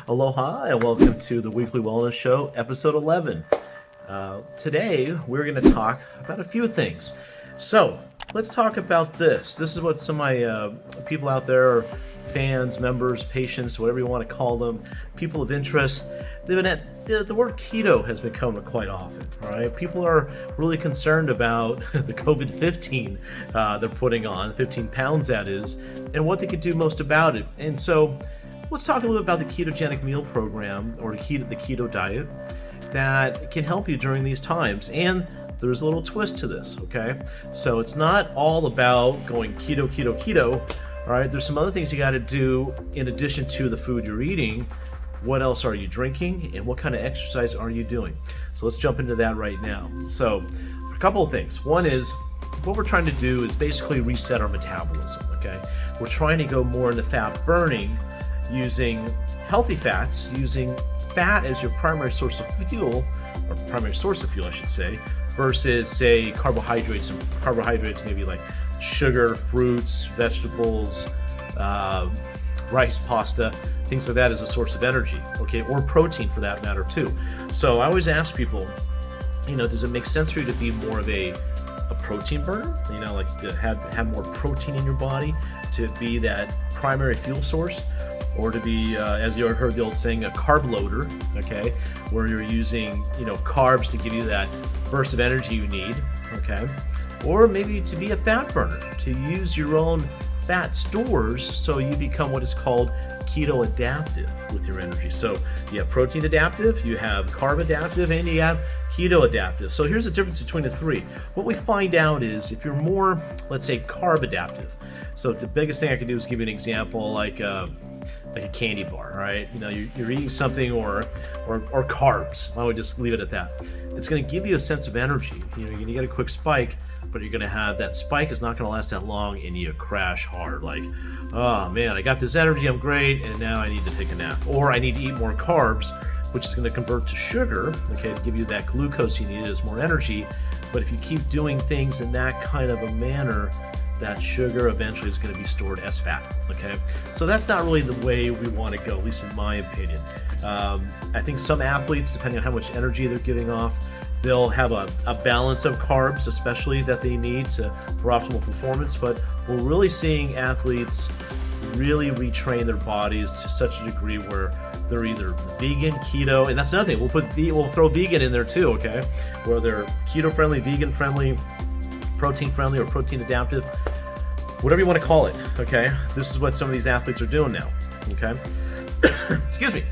Aloha and welcome to the Weekly Wellness Show, episode 11. Today we're going to talk about a few things. So let's talk about this. This is what some of my people out there, fans, members, patients, whatever you want to call them, people of interest, they've been at the word keto has been coming quite often. All right, people are really concerned about the COVID-19 they're putting on, 15 pounds that is, and what they could do most about it. And so let's talk a little bit about the ketogenic meal program or the keto diet that can help you during these times. And there's a little twist to this, okay? So it's not all about going keto, all right? There's some other things you got to do in addition to the food you're eating. What else are you drinking and what kind of exercise are you doing? So let's jump into that right now. So a couple of things. One is what we're trying to do is basically reset our metabolism, okay? We're trying to go more into fat burning, using healthy fats, using fat as your primary source of fuel, or primary source of fuel, I should say, versus, say, carbohydrates. And carbohydrates maybe like sugar, fruits, vegetables, rice, pasta, things like that as a source of energy, okay, or protein for that matter too. So I always ask people, does it make sense for you to be more of a protein burner? Like to have more protein in your body, to be that primary fuel source? Or to be, as you heard the old saying, a carb loader, okay, where you're using, carbs to give you that burst of energy you need, okay, or maybe to be a fat burner, to use your own fat stores so you become what is called keto adaptive with your energy. So you have protein adaptive, you have carb adaptive, and you have keto adaptive. So here's the difference between the three. What we find out is if you're more, let's say, carb adaptive. So the biggest thing I can do is give you an example like a candy bar, right? You're eating something or carbs. I would just leave it at that. It's going to give you a sense of energy. You're going to get a quick spike, but you're going to have that spike is not going to last that long, and you crash hard. Like, oh man, I got this energy, I'm great, and now I need to take a nap, or I need to eat more carbs, which is going to convert to sugar, okay, to give you that glucose you need as more energy. But if you keep doing things in that kind of a manner, that sugar eventually is going to be stored as fat, okay? So that's not really the way we want to go, at least in my opinion. I think some athletes, depending on how much energy they're giving off, they'll have a balance of carbs, especially that they need for optimal performance. But we're really seeing athletes really retrain their bodies to such a degree where they're either vegan, keto, and that's another thing. We'll throw vegan in there too, okay? Where they're keto friendly, vegan friendly, protein friendly, or protein adaptive, whatever you want to call it, okay? This is what some of these athletes are doing now, okay? Excuse me.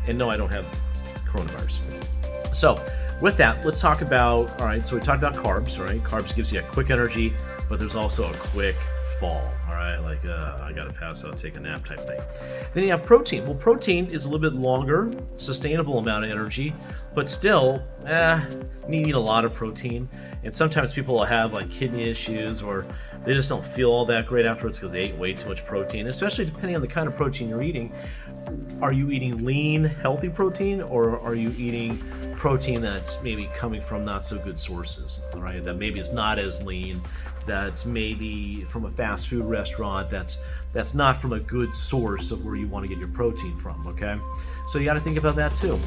And no, I don't have coronavirus. So with that, let's talk about, all right, so we talked about carbs, all right? Carbs gives you a quick energy, but there's also a quick fall, all right? Like, I got to pass out, take a nap type thing. Then you have protein. Well, protein is a little bit longer, sustainable amount of energy, but still, needing a lot of protein. And sometimes people will have like kidney issues, or they just don't feel all that great afterwards because they ate way too much protein, especially depending on the kind of protein you're eating. Are you eating lean, healthy protein, or are you eating protein that's maybe coming from not so good sources, all right? That maybe is not as lean, that's maybe from a fast food restaurant, that's not from a good source of where you want to get your protein from, okay? So you got to think about that too.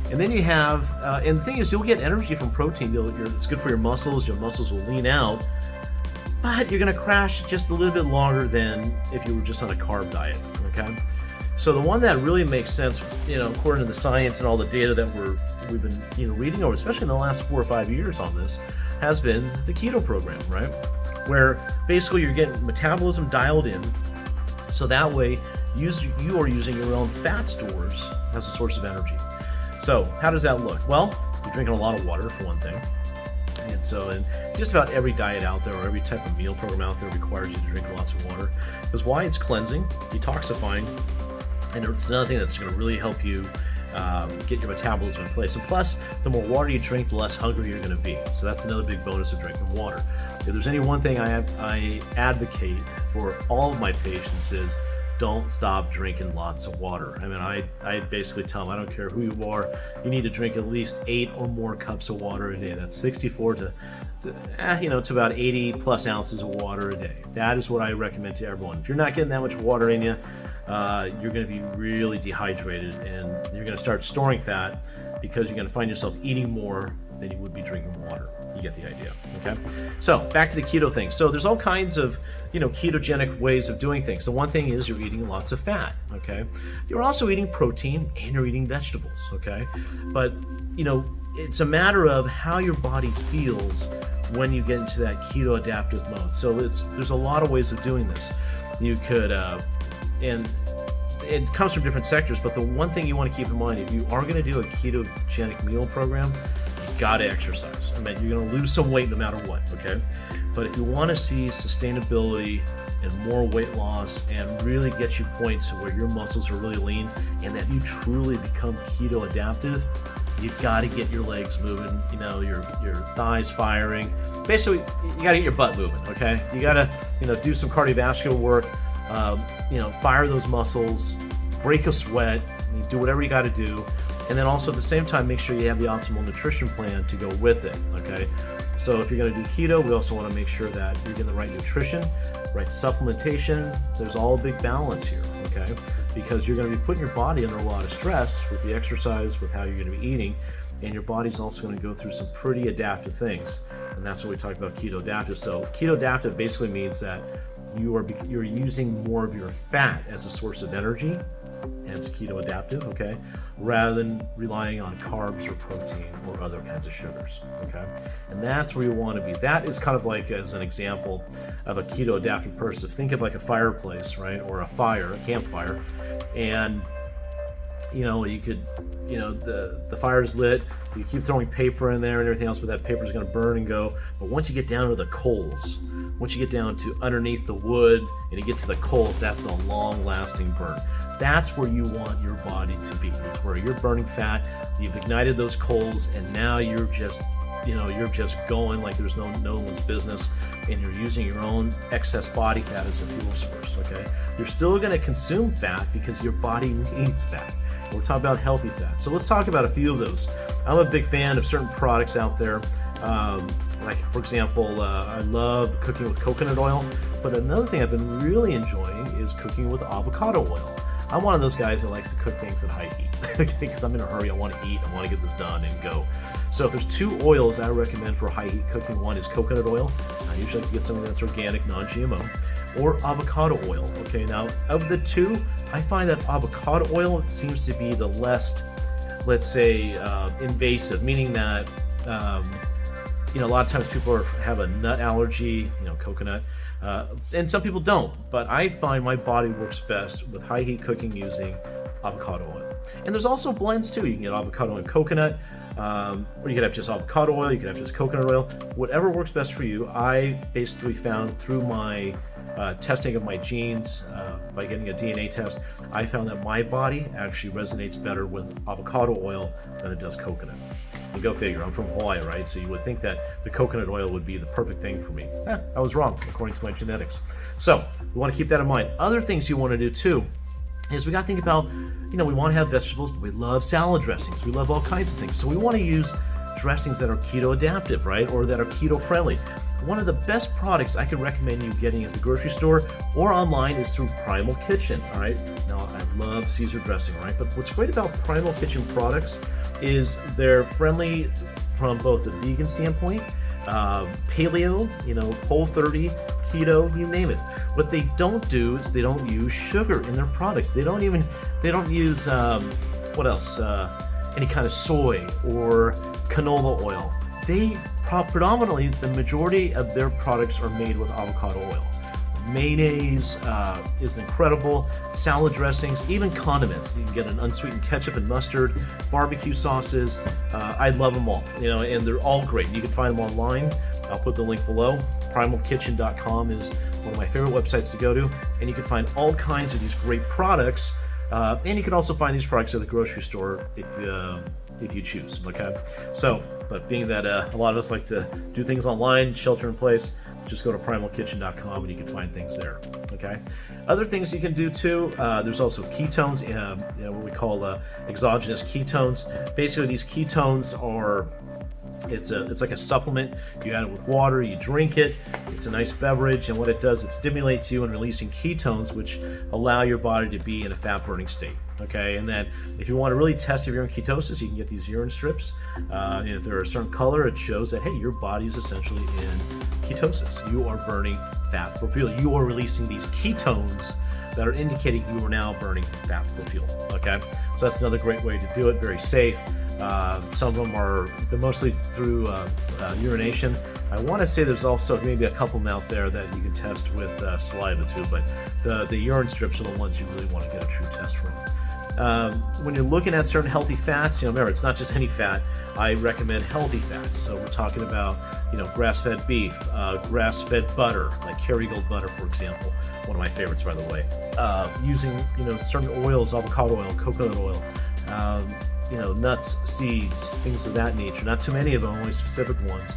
And then you have, and the thing is, you'll get energy from protein. It's good for your muscles will lean out, but you're going to crash just a little bit longer than if you were just on a carb diet, okay? So the one that really makes sense, according to the science and all the data that we've been, reading over, especially in the last 4 or 5 years on this, has been the keto program, right? Where basically you're getting metabolism dialed in, so that way you are using your own fat stores as a source of energy. So how does that look? Well, you're drinking a lot of water for one thing. And so, and just about every diet out there, or every type of meal program out there, requires you to drink lots of water. Because why? It's cleansing, detoxifying, and it's another thing that's going to really help you get your metabolism in place. And plus, the more water you drink, the less hungry you're going to be. So that's another big bonus of drinking water. If there's any one thing I advocate for all of my patients is don't stop drinking lots of water. I mean, I basically tell them, I don't care who you are, you need to drink at least 8 or more cups of water a day. That's 64 to about 80 plus ounces of water a day. That is what I recommend to everyone. If you're not getting that much water in you, you're going to be really dehydrated, and you're going to start storing fat because you're going to find yourself eating more than you would be drinking water. You get the idea, okay? So back to the keto thing. So there's all kinds of, ketogenic ways of doing things. The one thing is you're eating lots of fat, okay? You're also eating protein and you're eating vegetables, okay? But, it's a matter of how your body feels when you get into that keto adaptive mode. So there's a lot of ways of doing this. You could, and it comes from different sectors, but the one thing you want to keep in mind, if you are going to do a ketogenic meal program, you got to exercise. I mean, you're going to lose some weight no matter what, okay? But if you want to see sustainability and more weight loss and really get you points where your muscles are really lean and that you truly become keto adaptive, you've got to get your legs moving, your thighs firing. Basically, you got to get your butt moving, okay? You got to, do some cardiovascular work, fire those muscles, break a sweat, do whatever you got to do. And then also at the same time, make sure you have the optimal nutrition plan to go with it, okay? So if you're going to do keto, we also want to make sure that you're getting the right nutrition, right supplementation. There's all a big balance here, okay? Because you're going to be putting your body under a lot of stress with the exercise, with how you're going to be eating, and your body's also going to go through some pretty adaptive things. And that's what we talk about keto adaptive. So keto adaptive basically means that you're using more of your fat as a source of energy, hence keto adaptive, okay, rather than relying on carbs or protein or other kinds of sugars, okay? And that's where you want to be. That is kind of like, as an example of a keto adaptive person, think of like a fireplace, right, or a campfire, and you could, the fire's lit, you keep throwing paper in there and everything else, but that paper is going to burn and go. But once you get down to the coals, once you get down to underneath the wood and you get to the coals, that's a long-lasting burn. That's where you want your body to be. It's where you're burning fat, you've ignited those coals, and now you're just going like there's no one's business, and you're using your own excess body fat as a fuel source, okay? You're still going to consume fat because your body needs fat. We're talking about healthy fat. So let's talk about a few of those. I'm a big fan of certain products out there. Like, for example, I love cooking with coconut oil, but another thing I've been really enjoying is cooking with avocado oil. I'm one of those guys that likes to cook things at high heat because I'm in a hurry. I want to eat. I want to get this done and go. So if there's 2 oils I recommend for high heat cooking, one is coconut oil. I usually like to get something that's organic, non-GMO, or avocado oil. Okay, now of the 2, I find that avocado oil seems to be the less, let's say, invasive, meaning that a lot of times people have a nut allergy, coconut, and some people don't, but I find my body works best with high heat cooking using avocado oil. And there's also blends too. You can get avocado and coconut, or you could have just avocado oil, you could have just coconut oil, whatever works best for you. I basically found through my testing of my genes, by getting a DNA test, I found that my body actually resonates better with avocado oil than it does coconut. And go figure, I'm from Hawaii, right? So you would think that the coconut oil would be the perfect thing for me. I was wrong, according to my genetics. So we want to keep that in mind. Other things you want to do too is we got to think about, we want to have vegetables, but we love salad dressings. We love all kinds of things. So we want to use dressings that are keto adaptive, right? Or that are keto friendly. One of the best products I could recommend you getting at the grocery store or online is through Primal Kitchen, all right? Now, I love Caesar dressing, right? But what's great about Primal Kitchen products is they're friendly from both a vegan standpoint, paleo, Whole30, keto, you name it. What they don't do is they don't use sugar in their products. They don't use, any kind of soy or canola oil. They predominantly, the majority of their products are made with avocado oil. Mayonnaise is incredible, salad dressings, even condiments. You can get an unsweetened ketchup and mustard, barbecue sauces. I love them all, and they're all great. You can find them online. I'll put the link below. Primalkitchen.com is one of my favorite websites to go to, and you can find all kinds of these great products. And you can also find these products at the grocery store if you choose, okay? So, but being that a lot of us like to do things online, shelter in place, just go to primalkitchen.com and you can find things there. Okay. Other things you can do too. There's also ketones, what we call exogenous ketones. Basically, these ketones are it's like a supplement. You add it with water, you drink it. It's a nice beverage, and what it does, it stimulates you in releasing ketones, which allow your body to be in a fat burning state. Okay, and then if you want to really test if you're in ketosis, you can get these urine strips. And if they're a certain color, it shows that, hey, your body is essentially in ketosis. You are burning fat for fuel. You are releasing these ketones that are indicating you are now burning fat for fuel. Okay, so that's another great way to do it. Very safe. Some of them they're mostly through urination. I want to say there's also maybe a couple out there that you can test with saliva too, but the urine strips are the ones you really want to get a true test from. When you're looking at certain healthy fats, remember, it's not just any fat. I recommend healthy fats. So we're talking about, grass-fed beef, grass-fed butter, like Kerrygold butter, for example. One of my favorites, by the way. Using, certain oils, avocado oil, coconut oil, nuts, seeds, things of that nature. Not too many of them, only specific ones.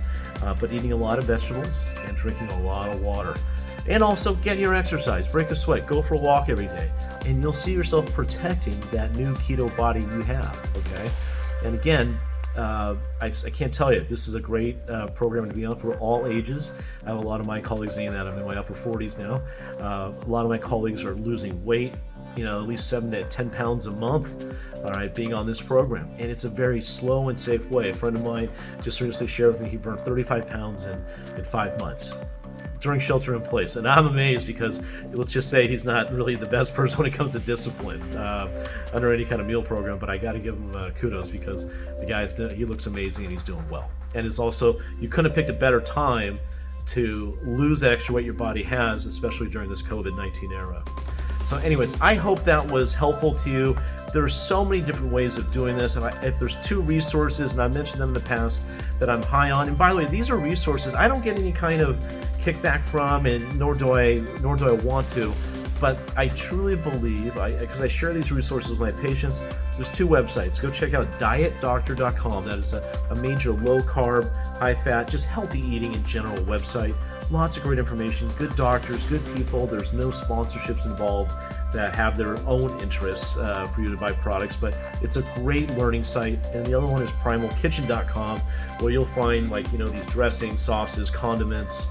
But eating a lot of vegetables and drinking a lot of water. And also get your exercise, break a sweat, go for a walk every day, and you'll see yourself protecting that new keto body you have, okay? And again, I can't tell you, this is a great program to be on for all ages. I have a lot of my colleagues doing that. I'm in my upper 40s now. A lot of my colleagues are losing weight, at least 7 to 10 pounds a month, all right, being on this program. And it's a very slow and safe way. A friend of mine just recently shared with me he burned 35 pounds in 5 months during shelter in place. And I'm amazed because let's just say he's not really the best person when it comes to discipline under any kind of meal program, but I got to give him kudos because he looks amazing and he's doing well. And it's also, you couldn't have picked a better time to lose that extra weight your body has, especially during this COVID-19 era. So anyways, I hope that was helpful to you. There's so many different ways of doing this, and if there's 2 resources, and I mentioned them in the past, that I'm high on, and by the way, these are resources I don't get any kind of kickback from, and nor do I want to, but I truly believe, because I share these resources with my patients. There's 2 websites. Go check out dietdoctor.com. That is a major low-carb, high-fat, just healthy eating in general website. Lots of great information, good doctors, good people. There's no sponsorships involved that have their own interests for you to buy products, but it's a great learning site. And the other one is primalkitchen.com, where you'll find these dressings, sauces, condiments,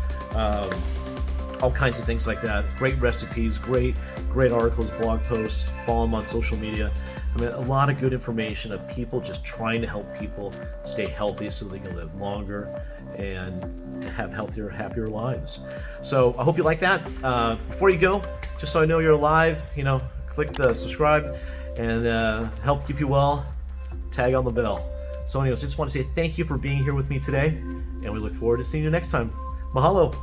all kinds of things like that. Great recipes, great articles, blog posts. Follow them on social media. I mean, a lot of good information of people just trying to help people stay healthy so they can live longer and have healthier, happier lives. So I hope you like that. Before you go, just so I know you're alive, click the subscribe and help keep you well. Tag on the bell. So anyways, I just want to say thank you for being here with me today, and we look forward to seeing you next time. Mahalo.